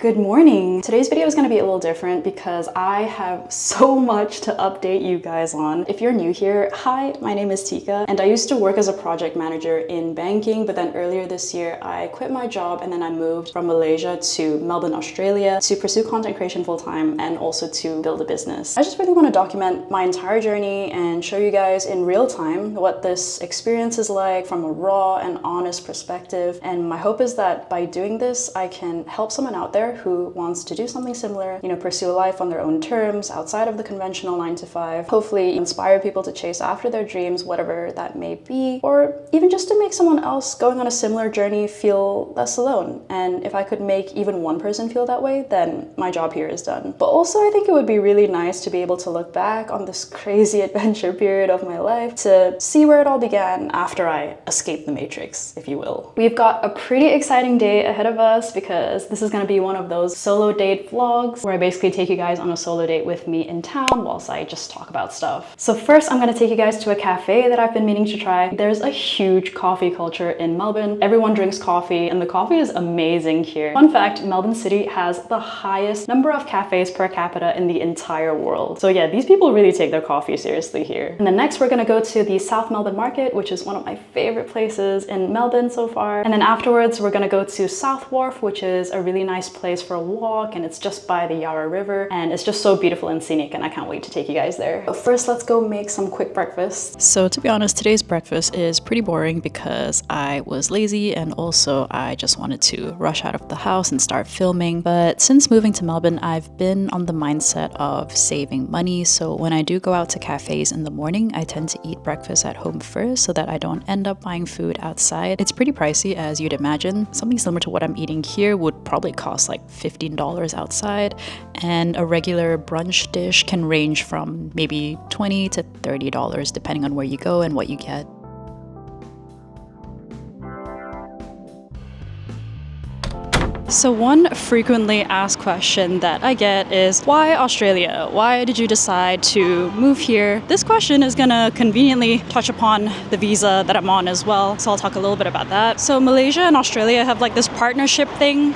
Good morning. Today's video is going to be a little different because I have so much to update you guys on. If you're new here, hi, my name is Tika and I used to work as a project manager in banking, but then earlier this year I quit my job and then I moved from Malaysia to Melbourne, Australia to pursue content creation full-time and also to build a business. I just really want to document my entire journey and show you guys in real time what this experience is like from a raw and honest perspective. And my hope is that by doing this, I can help someone out there who wants to do something similar, pursue a life on their own terms outside of the conventional 9-to-5, hopefully inspire people to chase after their dreams, whatever that may be, or even just to make someone else going on a similar journey feel less alone. And if I could make even one person feel that way, then my job here is done. But also I think it would be really nice to be able to look back on this crazy adventure period of my life to see where it all began after I escaped the matrix, if you will. We've got a pretty exciting day ahead of us because this is going to be one of those solo date vlogs where I basically take you guys on a solo date with me in town whilst I just talk about stuff. So first I'm going to take you guys to a cafe that I've been meaning to try. There's a huge coffee culture in Melbourne. Everyone drinks coffee and the coffee is amazing here. Fun fact, Melbourne City has the highest number of cafes per capita in the entire world. So yeah, these people really take their coffee seriously here. And then next we're going to go to the South Melbourne Market, which is one of my favorite places in Melbourne so far. And then afterwards we're going to go to South Wharf, which is a really nice place for a walk, and it's just by the Yarra River and it's just so beautiful and scenic and I can't wait to take you guys there. But first let's go make some quick breakfast. So to be honest, today's breakfast is pretty boring because I was lazy and also I just wanted to rush out of the house and start filming. But since moving to Melbourne, I've been on the mindset of saving money. So when I do go out to cafes in the morning, I tend to eat breakfast at home first so that I don't end up buying food outside. It's pretty pricey as you'd imagine. Something similar to what I'm eating here would probably cost like $15 outside, and a regular brunch dish can range from maybe $20 to $30 depending on where you go and what you get. So one frequently asked question that I get is, why Australia? Why did you decide to move here? This question is gonna conveniently touch upon the visa that I'm on as well, so I'll talk a little bit about that. So Malaysia and Australia have like this partnership thing.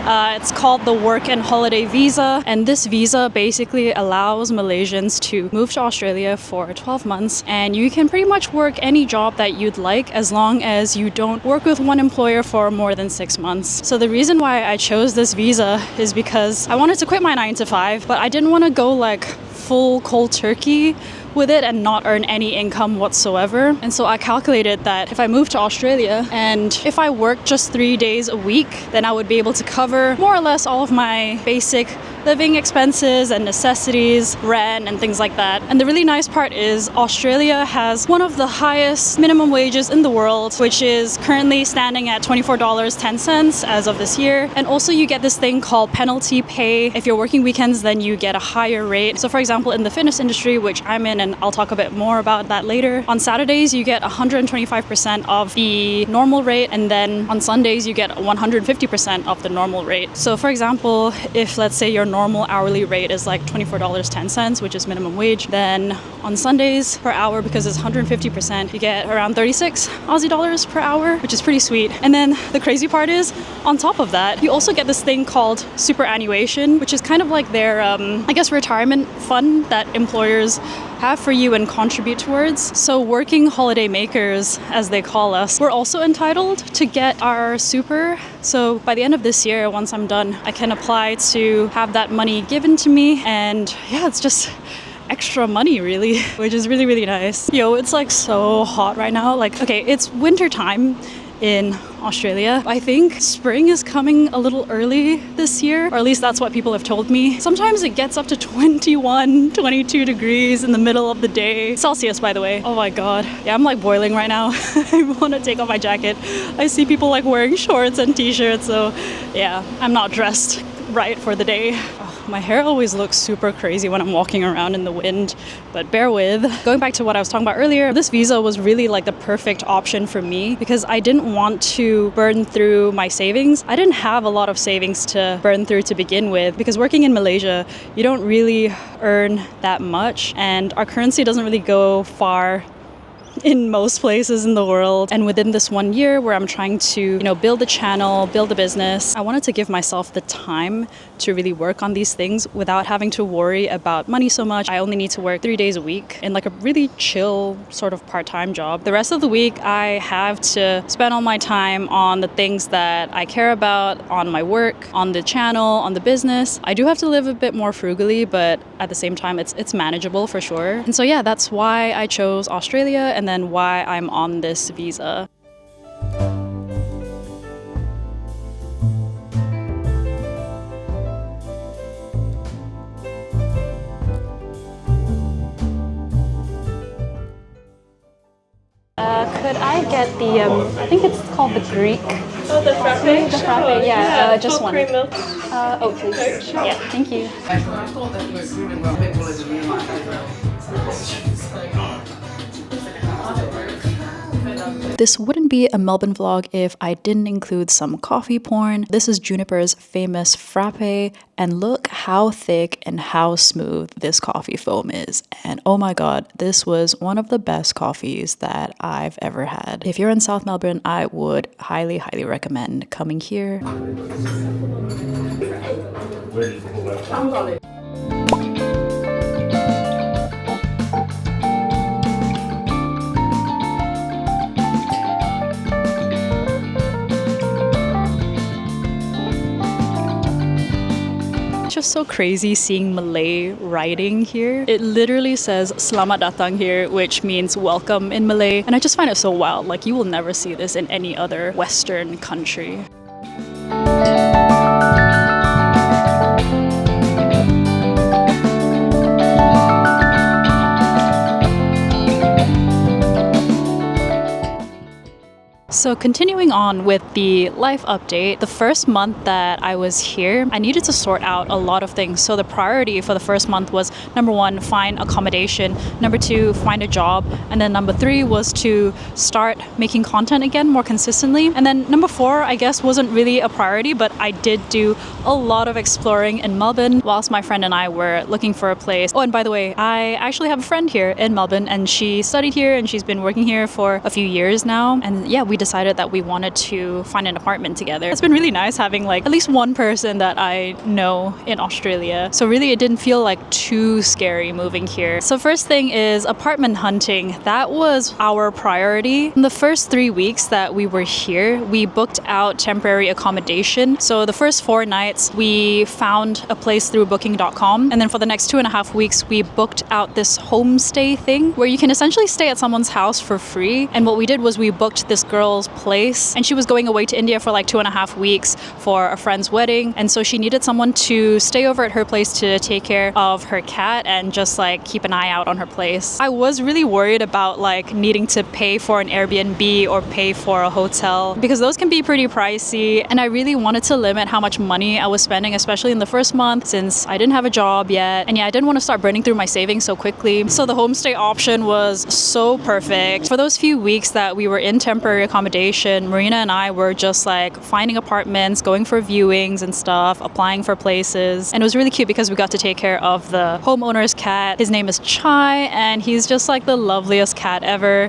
It's called the Work and Holiday Visa, and this visa basically allows Malaysians to move to Australia for 12 months and you can pretty much work any job that you'd like as long as you don't work with one employer for more than 6 months. So the reason why I chose this visa is because I wanted to quit my 9-to-5, but I didn't want to go like full cold turkey with it and not earn any income whatsoever. And so I calculated that if I moved to Australia and if I worked just 3 days a week, then I would be able to cover more or less all of my basic living expenses and necessities, rent and things like that. And the really nice part is Australia has one of the highest minimum wages in the world, which is currently standing at $24.10 as of this year. And also you get this thing called penalty pay. If you're working weekends, then you get a higher rate. So for example, in the fitness industry, which I'm in, and I'll talk a bit more about that later, on Saturdays you get 125% of the normal rate, and then on Sundays you get 150% of the normal rate. So for example, if let's say your normal hourly rate is like $24.10, which is minimum wage, then on Sundays per hour, because it's 150%, you get around 36 Aussie dollars per hour, which is pretty sweet. And then the crazy part is, on top of that, you also get this thing called superannuation, which is kind of like their, I guess, retirement fund that employers have for you and contribute towards. So working holiday makers, as they call us, we're also entitled to get our super. So by the end of this year, once I'm done, I can apply to have that money given to me. And yeah, it's just extra money really, which is really, really nice. Yo, it's like so hot right now. Like, okay, it's winter time in Australia. I think spring is coming a little early this year, or at least that's what people have told me. Sometimes it gets up to 21, 22 degrees in the middle of the day. Celsius, by the way. Oh my god. Yeah, I'm like boiling right now. I want to take off my jacket. I see people like wearing shorts and t-shirts, so yeah, I'm not dressed right for the day. My hair always looks super crazy when I'm walking around in the wind, but bear with. Going back to what I was talking about earlier, this visa was really like the perfect option for me because I didn't want to burn through my savings. I didn't have a lot of savings to burn through to begin with because working in Malaysia, you don't really earn that much and our currency doesn't really go far in most places in the world. And within this 1 year where I'm trying to, build a channel, build a business, I wanted to give myself the time to really work on these things without having to worry about money so much. I only need to work 3 days a week in like a really chill sort of part-time job. The rest of the week, I have to spend all my time on the things that I care about, on my work, on the channel, on the business. I do have to live a bit more frugally, but at the same time, it's manageable for sure. And so yeah, that's why I chose Australia and then why I'm on this visa. Could I get the, I think it's called the Greek. Oh, the frappe? The frappe, yeah, just full one. cream milk. Oh, please. Sure. Yeah, thank you. This wouldn't be a Melbourne vlog if I didn't include some coffee porn. This is Juniper's famous frappe, and look how thick and how smooth this coffee foam is. And oh my god, this was one of the best coffees that I've ever had. If you're in South Melbourne, I would highly, highly recommend coming here. Just so crazy seeing Malay writing here. It literally says Selamat datang here, which means welcome in Malay. And I just find it so wild. Like, you will never see this in any other Western country. So continuing on with the life update, the first month that I was here, I needed to sort out a lot of things. So the priority for the first month was number 1, find accommodation, number 2, find a job, and then number 3 was to start making content again more consistently. And then number 4, I guess, wasn't really a priority, but I did do a lot of exploring in Melbourne whilst my friend and I were looking for a place. Oh, and by the way, I actually have a friend here in Melbourne, and she studied here and she's been working here for a few years now. And yeah, we decided that we wanted to find an apartment together. It's been really nice having like at least one person that I know in Australia. So really it didn't feel like too scary moving here. So first thing is apartment hunting. That was our priority. In the first 3 weeks that we were here, we booked out temporary accommodation. So the first 4 nights we found a place through booking.com, and then for the next 2.5 weeks we booked out this homestay thing where you can essentially stay at someone's house for free. And what we did was we booked this girl's place, and she was going away to India for like 2.5 weeks for a friend's wedding, and so she needed someone to stay over at her place to take care of her cat and just like keep an eye out on her place. I was really worried about like needing to pay for an Airbnb or pay for a hotel because those can be pretty pricey, and I really wanted to limit how much money I was spending, especially in the first month since I didn't have a job yet, and yeah, I didn't want to start burning through my savings so quickly. So the homestay option was so perfect. For those few weeks that we were in temporary accommodation, Marina and I were just like finding apartments, going for viewings and stuff, applying for places. And it was really cute because we got to take care of the homeowner's cat. His name is Chai, and he's just like the loveliest cat ever.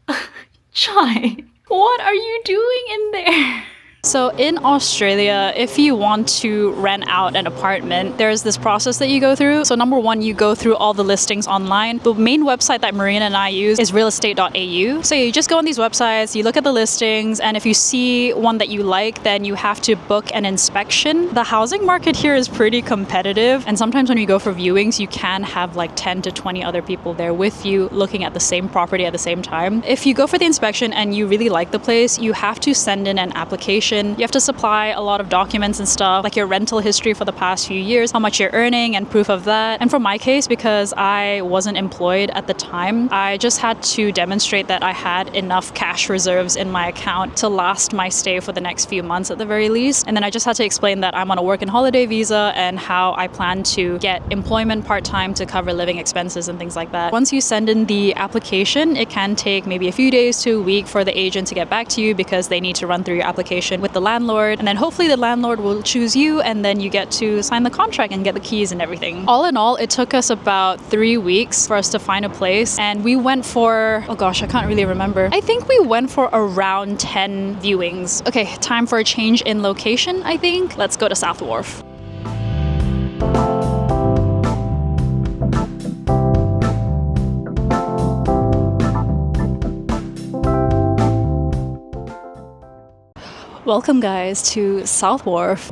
Chai, what are you doing in there? So in Australia, if you want to rent out an apartment, there's this process that you go through. So number 1, you go through all the listings online. The main website that Marina and I use is realestate.au. So you just go on these websites, you look at the listings, and if you see one that you like, then you have to book an inspection. The housing market here is pretty competitive, and sometimes when you go for viewings, you can have like 10 to 20 other people there with you looking at the same property at the same time. If you go for the inspection and you really like the place, you have to send in an application. You have to supply a lot of documents and stuff, like your rental history for the past few years, how much you're earning, and proof of that. And for my case, because I wasn't employed at the time, I just had to demonstrate that I had enough cash reserves in my account to last my stay for the next few months at the very least. And then I just had to explain that I'm on a work and holiday visa and how I plan to get employment part-time to cover living expenses and things like that. Once you send in the application, it can take maybe a few days to a week for the agent to get back to you because they need to run through your application with the landlord, and then hopefully the landlord will choose you, and then you get to sign the contract and get the keys and everything. All in all, it took us about 3 weeks for us to find a place, and we went for, oh gosh, I can't really remember. I think we went for around 10 viewings. Okay, time for a change in location, I think. Let's go to South Wharf. Welcome guys to South Wharf.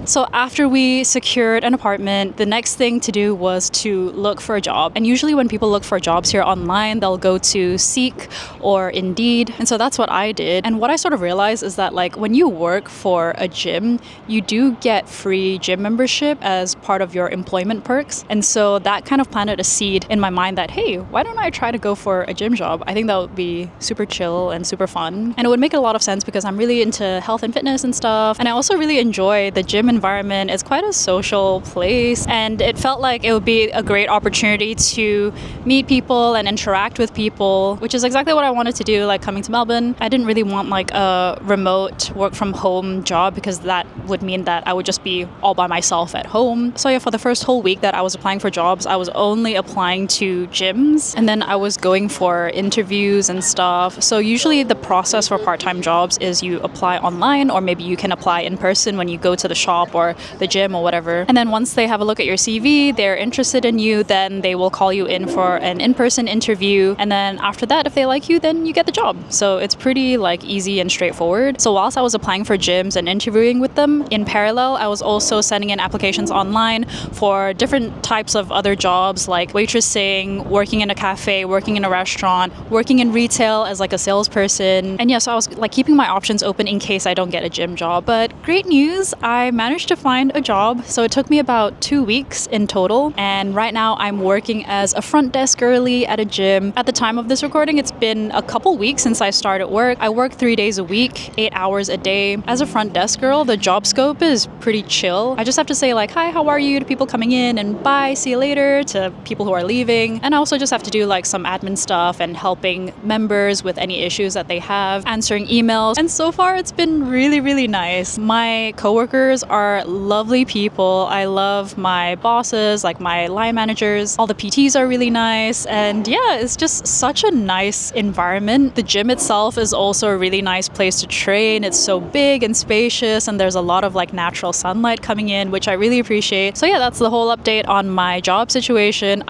So after we secured an apartment, the next thing to do was to look for a job. And usually when people look for jobs here online, they'll go to Seek or Indeed. And so that's what I did. And what I sort of realized is that like when you work for a gym, you do get free gym membership as part of your employment perks. And so that kind of planted a seed in my mind that, hey, why don't I try to go for a gym job? I think that would be super chill and super fun. And it would make a lot of sense because I'm really into health and fitness and stuff. And I also really enjoy the gym environment. It's quite a social place, and it felt like it would be a great opportunity to meet people and interact with people, which is exactly what I wanted to do, like coming to Melbourne. I didn't really want like a remote work from home job because that would mean that I would just be all by myself at home. So yeah, for the first whole week that I was applying for jobs, I was only applying to gyms, and then I was going for interviews and stuff. So usually the process for part-time jobs is you apply online, or maybe you can apply in person when you go to the shop or the gym or whatever. And then once they have a look at your CV, they're interested in you, then they will call you in for an in-person interview. And then after that, if they like you, then you get the job. So it's pretty like easy and straightforward. So whilst I was applying for gyms and interviewing with them, in parallel, I was also sending in applications online for different types of other jobs like waitressing, working in a cafe, working in a restaurant, working in retail as like a salesperson. And yeah, so I was like keeping my options open in case I don't get a gym job. But great news, I managed to find a job. So it took me about 2 weeks in total. And right now I'm working as a front desk girly at a gym. At the time of this recording, it's been a couple weeks since I started work. I work 3 days a week, 8 hours a day. As a front desk girl, the job scope is pretty chill. I just have to say like, hi, how are you to people coming in, and bye, see you later to people who are leaving. And I also just have to do like some admin stuff and helping members with any issues that they have, answering emails. And so far it's been really, really nice. My coworkers are lovely people. I love my bosses, like my line managers. All the PTs are really nice. And yeah, it's just such a nice environment. The gym itself is also a really nice place to train. It's so big and spacious, and there's a lot of like natural sunlight coming in, which I really appreciate. So yeah, that's the whole update on my job situation.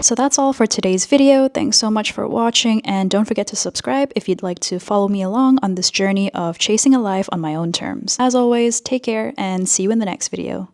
So that's all for today's video. Thanks so much for watching, and don't forget to subscribe if you'd like to follow me along on this journey of chasing a life on my own terms. As always, take care and see you in the next video.